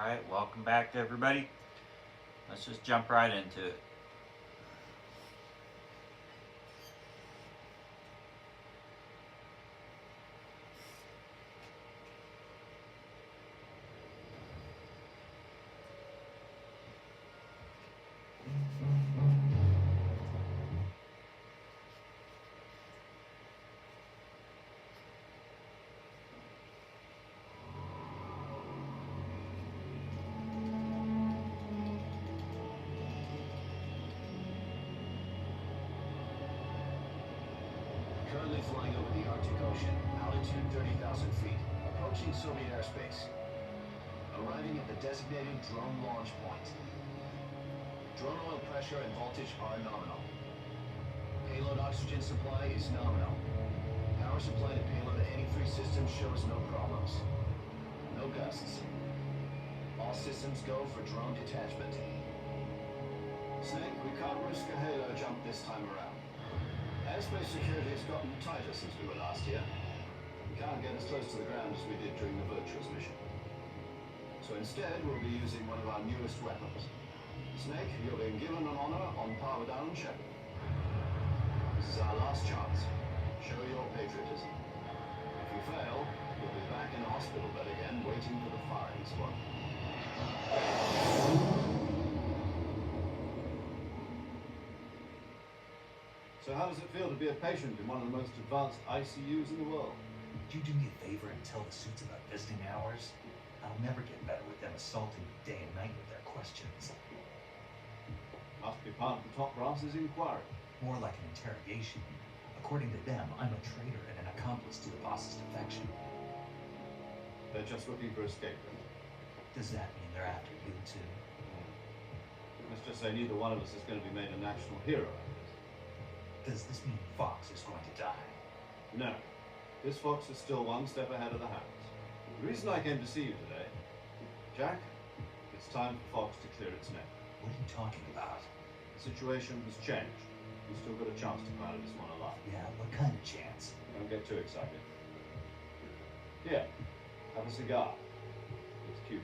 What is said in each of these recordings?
Alright, welcome back everybody. Let's just jump right into it. Currently flying over the Arctic Ocean, altitude 30,000 feet, approaching Soviet airspace. Arriving at the designated drone launch point. Drone oil pressure and voltage are nominal. Payload oxygen supply is nominal. Power supply to payload at any three systems shows no problems. No gusts. All systems go for drone detachment. Snake, we can't risk a halo jump this time around. Airspace security has gotten tighter since we were last here. We can't get as close to the ground as we did during the Virtuous mission. So instead, we'll be using one of our newest weapons. Snake, you're being given an honor on power down check. This is our last chance. Show your patriotism. If you fail, you'll be back in a hospital bed again, waiting for the firing squad. So how does it feel to be a patient in one of the most advanced ICUs in the world? Would you do me a favor and tell the suits about visiting hours? I'll never get better with them assaulting me day and night with their questions. Must be part of the top brass's inquiry. More like an interrogation. According to them, I'm a traitor and an accomplice to the boss's defection. They're just looking for a scapegoat. Does that mean they're after you too? Let's just say neither one of us is going to be made a national hero. Does this mean Fox is going to die? No. This fox is still one step ahead of the hounds. The reason I came to see you today, Jack, it's time for Fox to clear its name. What are you talking about? The situation has changed. We've still got a chance to come out of this one alive. Yeah, what kind of chance? Don't get too excited. Here, have a cigar. It's cute.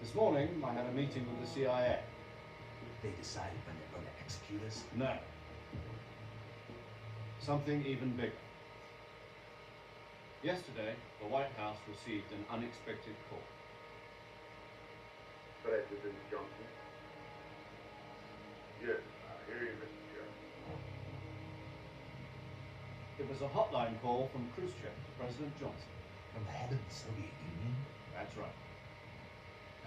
This morning, I had a meeting with the CIA. They decided when they're going to execute us? No. Something even bigger. Yesterday, the White House received an unexpected call. President Johnson. Yes, I hear you, Mr. Chairman. It was a hotline call from Khrushchev to President Johnson. From the head of the Soviet Union? That's right.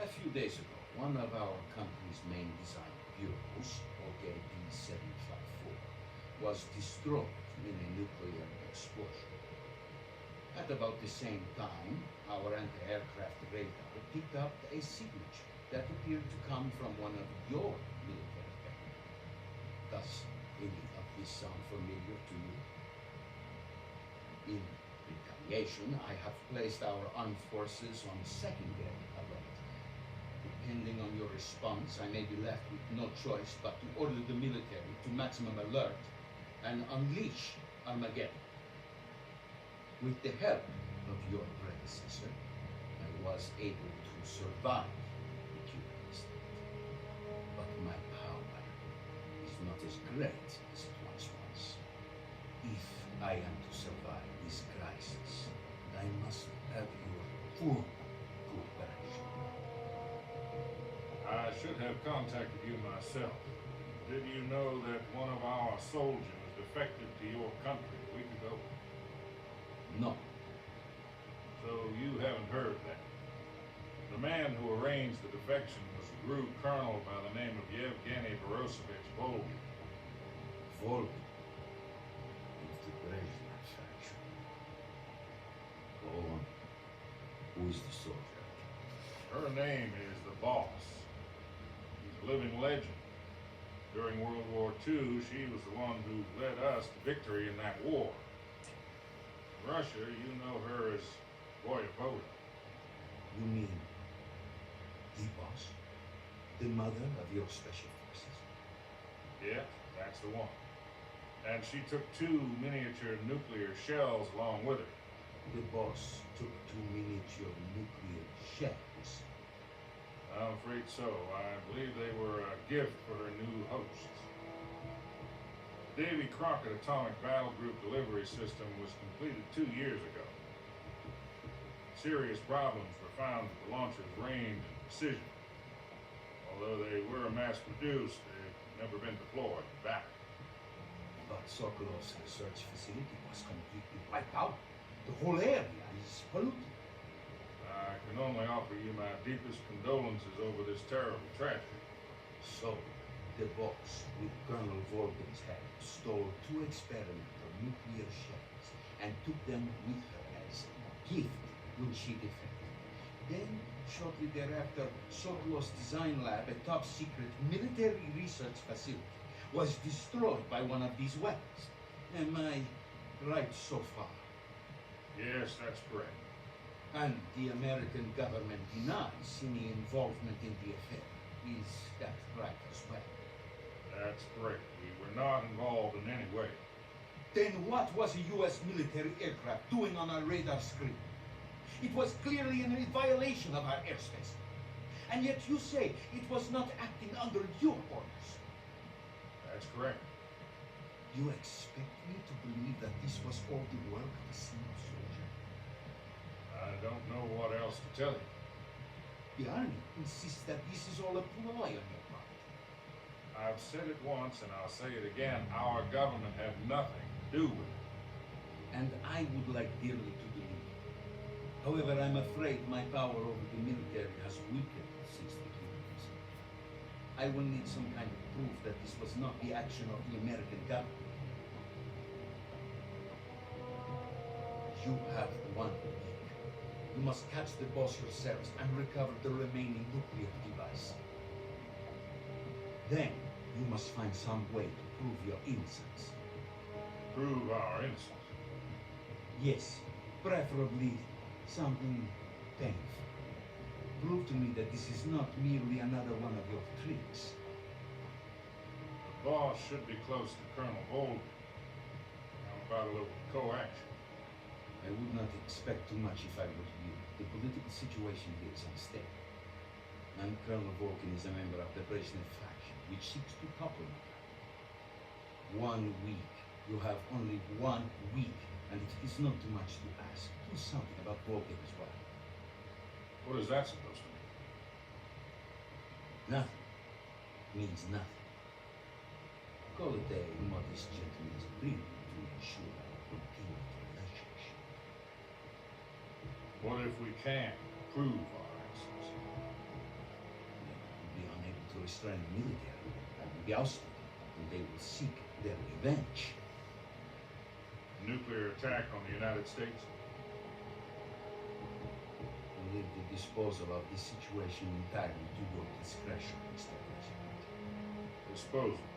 A few days ago, one of our country's main design bureaus, OKB-754, was destroyed in a nuclear explosion. At about the same time, our anti-aircraft radar picked up a signature that appeared to come from one of your military men. Does any of this sound familiar to you? In retaliation, I have placed our armed forces on secondary alert. Depending on your response, I may be left with no choice but to order the military to maximum alert and unleash Armageddon. With the help of your predecessor, I was able to survive the Cuban Mistake. But my power is not as great as it once was. If I am to survive this crisis, I must have your full cooperation. I should have contacted you myself. Did you know that one of our soldiers defected to your country a week ago? No. So you haven't heard that. The man who arranged the defection was a group colonel by the name of Yevgeny Borosovich Volgin. Volk of the Brezhnev faction. Go on. Who is the soldier? Her name is the Boss. She's a living legend. During World War II, she was the one who led us to victory in that war. In Russia, you know her as Voyevoda. You mean the boss? The mother of your special forces? Yeah, that's the one. And she took 2 miniature nuclear shells along with her. The boss took 2 miniature nuclear shells. I'm afraid so. I believe they were a gift for her new hosts. The Davy Crockett Atomic Battle Group delivery system was completed 2 years ago. Serious problems were found with the launcher's range and precision. Although they were mass-produced, they've never been deployed back. But Sokolov's research facility was completely wiped out. The whole area is polluted. I can only offer you my deepest condolences over this terrible tragedy. So, the boss, with Colonel Volgan's help, stole 2 experimental nuclear shells and took them with her as a gift when she defected. Then, shortly thereafter, Sokolov's design lab, a top-secret military research facility, was destroyed by one of these weapons. Am I right so far? Yes, that's correct. And the American government denies any involvement in the affair. Is that right as well? That's correct. We were not involved in any way. Then what was a U.S. military aircraft doing on our radar screen? It was clearly in violation of our airspace. And yet you say it was not acting under your orders. That's correct. You expect me to believe that this was all the work of a single soldier? I don't know what else to tell you. The Army insists that this is all a ploy on your part. I've said it once and I'll say it again. Our government had nothing to do with it. And I would like dearly to believe it. However, I'm afraid my power over the military has weakened since the hearings. I will need some kind of proof that this was not the action of the American government. You have 1 week. You must catch the boss yourselves and recover the remaining nuclear device. Then, you must find some way to prove your innocence. Prove our innocence. Yes, preferably something painful. Prove to me that this is not merely another one of your tricks. The boss should be close to Colonel Volgan. How about a little co-action? I would not expect too much if I were you. The political situation here is unstable. And Colonel Volgan is a member of the Brezhnev faction, which seeks to topple me. 1 week. You have only 1 week, and it is not too much to ask. Do something about Volgan as well. What is that supposed to mean? Nothing means nothing. Call it a modest gentleman's agreement to ensure our continued relationship. What if we can't prove our innocence? They will be unable to restrain the military and will be ousted, and they will seek their revenge. Nuclear attack on the United States? And leave the disposal of this situation entirely to your discretion, Mr. President. Disposal.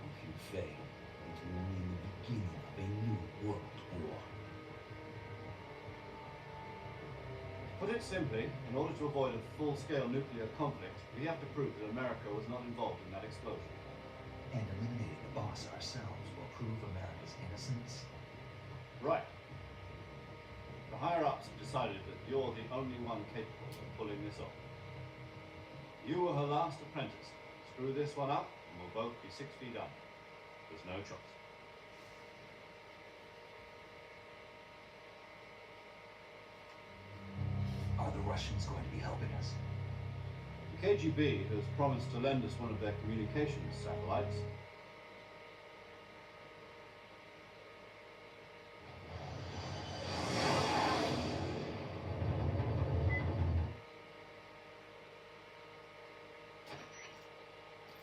If you fail, it will mean the beginning of a new world war. Put it simply, in order to avoid a full-scale nuclear conflict, we have to prove that America was not involved in that explosion. And eliminating the boss ourselves will prove America's innocence. Right. The higher-ups have decided that you're the only one capable of pulling this off. You were her last apprentice. Screw this one up, and we'll both be 6 feet under. There's no choice. Are the Russians going to be helping us? The KGB has promised to lend us one of their communications satellites.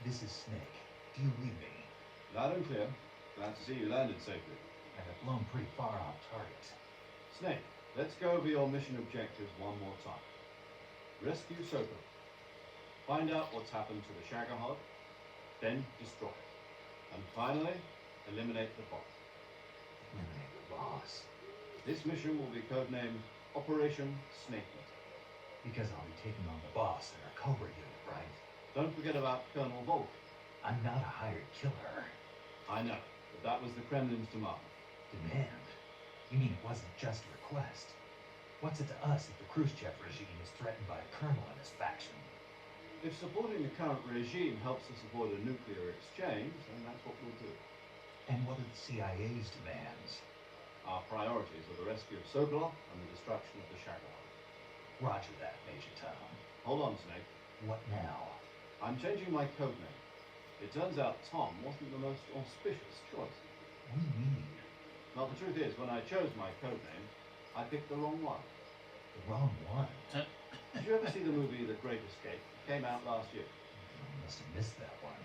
This is Snake. Do you read me? Loud and clear. Glad to see you landed safely. I have blown pretty far off target. Snake, let's go over your mission objectives one more time. Rescue Soko. Find out what's happened to the Shagohod, then destroy it. And finally, eliminate the boss. Eliminate the boss. This mission will be codenamed Operation Snake Eater. Because I'll be taking on the boss and our Cobra unit, right? Don't forget about Colonel Volk. I'm not a hired killer. I know, but that was the Kremlin's demand. Demand? You mean it wasn't just a request? What's it to us if the Khrushchev regime is threatened by a colonel in his faction? If supporting the current regime helps us avoid a nuclear exchange, then that's what we'll do. And what are the CIA's demands? Our priorities are the rescue of Sokolov and the destruction of the Shagohod. Roger that, Major Tom. Hold on, Snake. What now? I'm changing my code name. It turns out Tom wasn't the most auspicious choice. What do you mean? Well, the truth is, when I chose my code name, I picked the wrong one. The wrong one? Did you ever see the movie The Great Escape? It came out last year. I must have missed that one.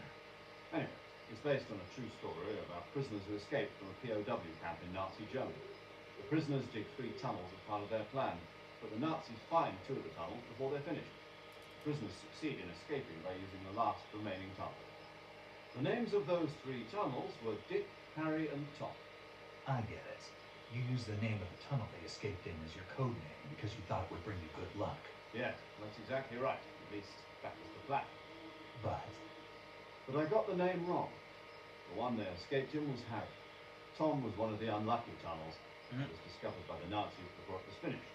Anyway, it's based on a true story about prisoners who escaped from a POW camp in Nazi Germany. The prisoners dig 3 tunnels as part of their plan, but the Nazis find 2 of the tunnels before they're finished. The prisoners succeed in escaping by using the last remaining tunnel. The names of those 3 tunnels were Dick, Harry, and Tom. I get it. You used the name of the tunnel they escaped in as your code name because you thought it would bring you good luck. Yes, that's exactly right. At least, that was the plan. But But I got the name wrong. The one they escaped in was Harry. Tom was one of the unlucky tunnels that was discovered by the Nazis before it was finished.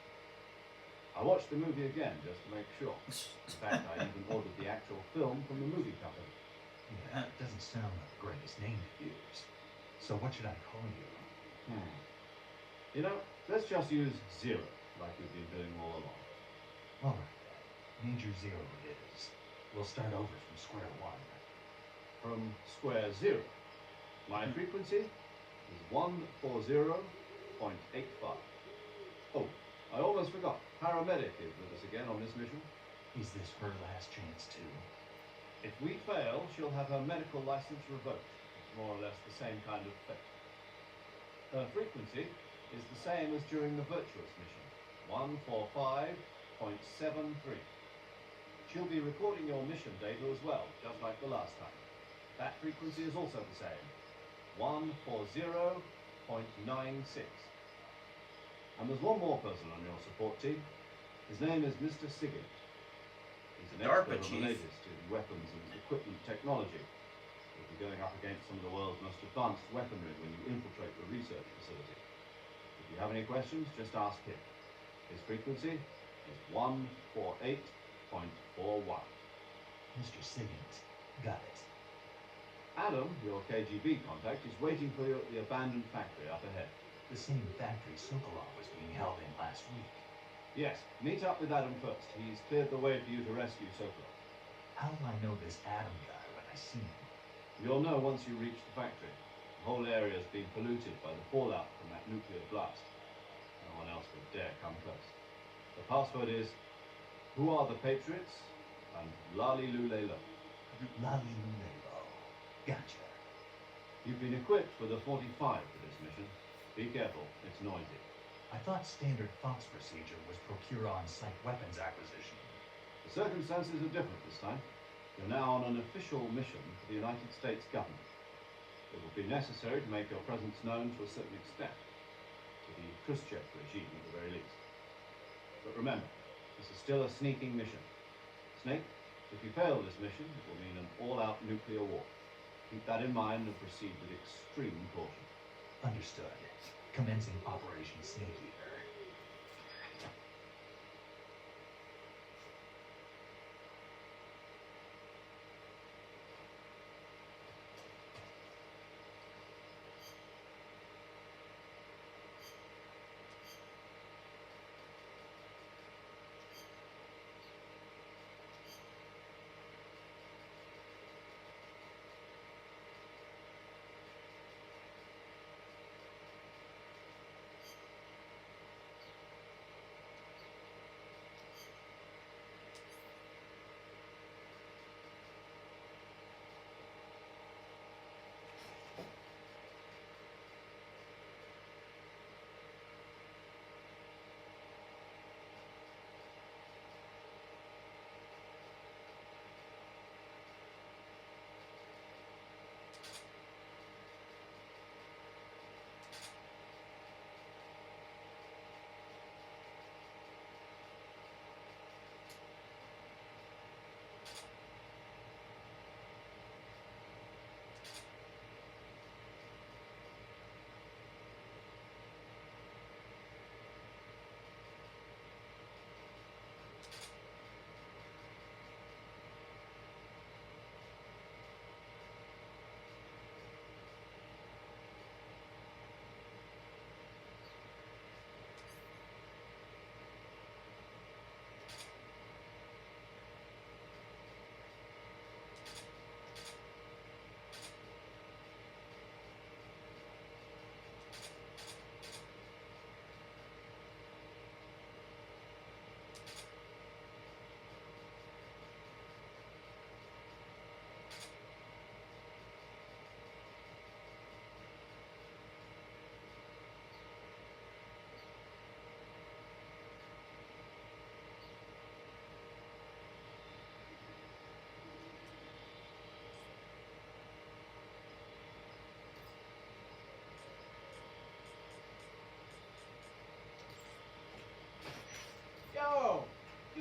I watched the movie again just to make sure. In fact, I even ordered the actual film from the movie company. yeah, it doesn't sound like the greatest name to use. So what should I call you? You know, let's just use Zero, like we've been doing all along. All right then. Major Zero it is. We'll start over from square one. From square 0. My frequency is 140.85. Oh, I almost forgot. Paramedic is with us again on this mission. Is this her last chance too? If we fail, she'll have her medical license revoked. It's more or less the same kind of fate. Her frequency is the same as during the Virtuous mission, 145.73. She'll be recording your mission data as well, just like the last time. That frequency is also the same, 140.96. And there's one more person on your support team. His name is Mr. Siggin. He's an DARPA expert on chief. the latest in weapons and equipment technology. You'll be going up against some of the world's most advanced weaponry when you infiltrate the research facility. If you have any questions, just ask him. His frequency is 148.41. Mr. Siggins. Got it. Adam, your KGB contact, is waiting for you at the abandoned factory up ahead. The same factory Sokolov was being held in last week. Yes, meet up with Adam first. He's cleared the way for you to rescue Sokolov. How will I know this Adam guy when I see him? You'll know once you reach the factory. The whole area's been polluted by the fallout from that nuclear blast. No one else would dare come close. The password is, who are the Patriots? And Lali Lule Lo. Lali Lulelo. Gotcha. You've been equipped with a 45 for this mission. Be careful, it's noisy. I thought standard Fox procedure was procure on-site weapons acquisition. The circumstances are different this time. You're now on an official mission for the United States government. It will be necessary to make your presence known to a certain extent, to the Khrushchev regime at the very least. But remember, this is still a sneaking mission. Snake, if you fail this mission, it will mean an all-out nuclear war. Keep that in mind and proceed with extreme caution. Understood. Commencing Operation Snake Eater.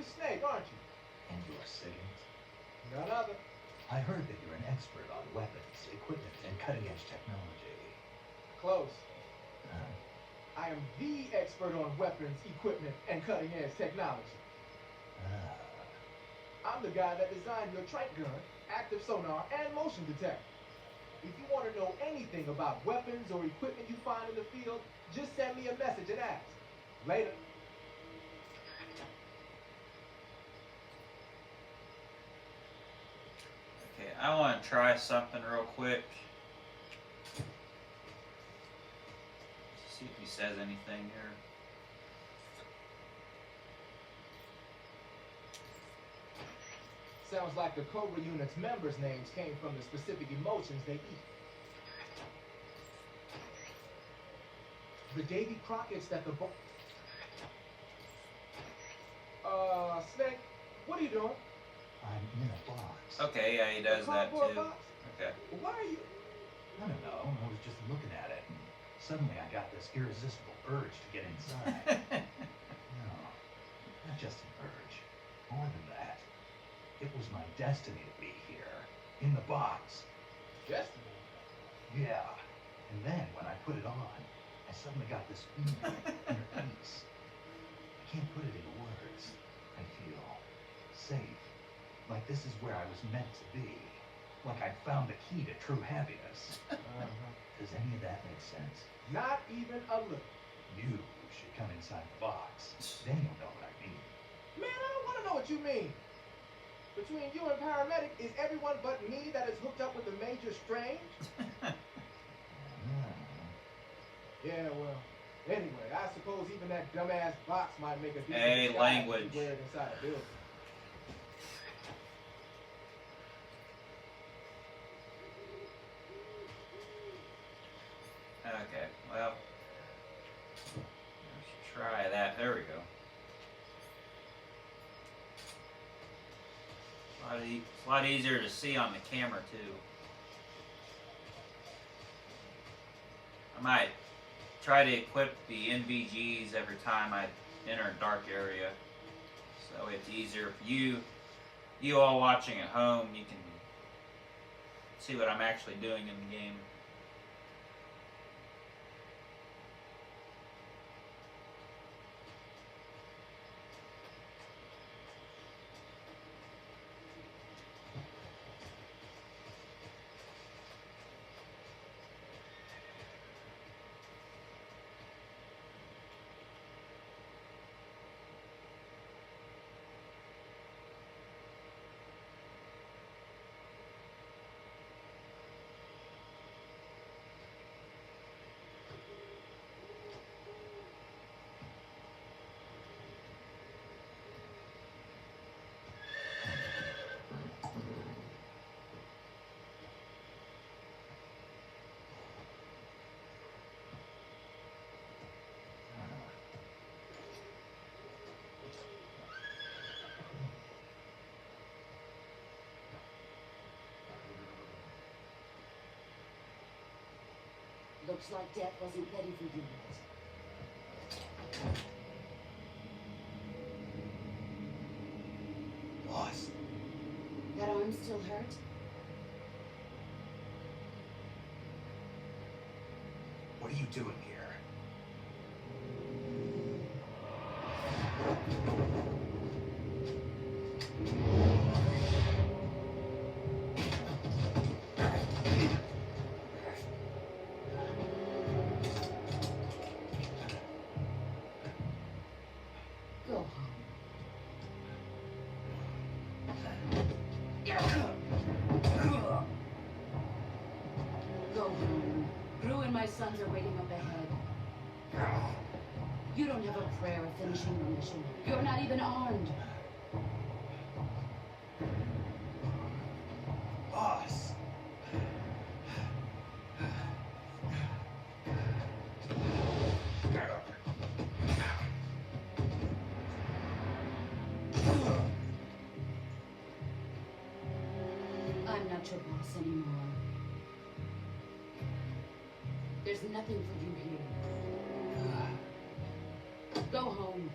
You're Snake, aren't you? And you're Sigint? None other. I heard that you're an expert on weapons, equipment, and cutting-edge technology. Close. Huh? I am the expert on weapons, equipment, and cutting-edge technology. Ah. I'm the guy that designed your trank gun, active sonar, and motion detector. If you want to know anything about weapons or equipment you find in the field, just send me a message and ask. Later. Okay, I want to try something real quick. See if he says anything here. Sounds like the Cobra unit's members' names came from the specific emotions they eat. The Davy Crockett's that the Snake, what are you doing? I'm in a box. Okay, yeah, he does that Cardboard too. box? Okay. Why are you? I don't know. I was just looking at it, and suddenly I got this irresistible urge to get inside. No, not just an urge. More than that. It was my destiny to be here, in the box. Destiny. Yeah. And then when I put it on, I suddenly got this feeling, inner peace. I can't put it into words. I feel safe. Like this is where I was meant to be. Like I found the key to true happiness. Does any of that make sense? Not even a little. You should come inside the box. Then you'll know what I mean. Man, I don't want to know what you mean. Between you and paramedic, is everyone but me that is hooked up with the Major Strange? Yeah, well, anyway, I suppose even that dumbass box might make a decent Hey, disguise language. if you wear it inside a building. Okay, well, let's try that. There we go. It's a lot easier to see on the camera too. I might try to equip the NVGs every time I enter a dark area, so it's easier for you all watching at home. You can see what I'm actually doing in the game. Looks like death wasn't ready for you yet. Boss. That arm still hurt? What are you doing here? Go home. Go home. Gru and my sons are waiting up ahead. You don't have a prayer of finishing your mission. You're not even armed. Boss. I'm not your boss anymore. There's nothing for you here. Go home.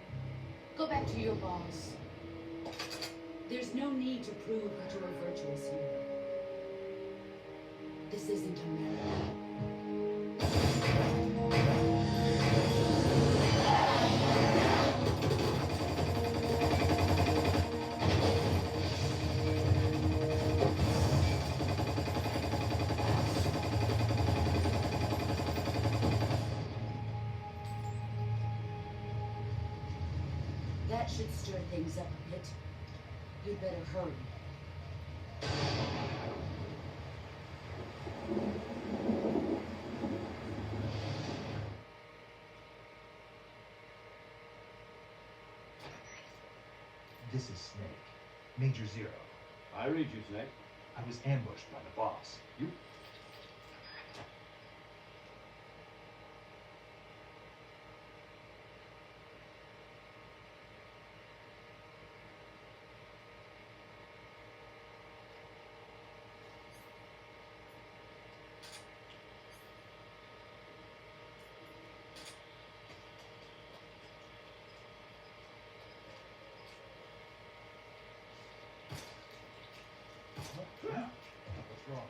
Go back to your boss. There's no need to prove that you're a virtuous hero. This isn't America. That should stir things up a bit. You'd better hurry. This is Snake. Major Zero. I read you, Snake. I was ambushed by the boss. You? What's wrong?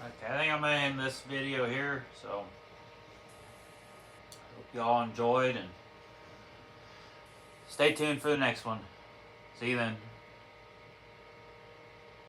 Okay, I think I'm gonna end this video here, so hope y'all enjoyed and stay tuned for the next one. See you then.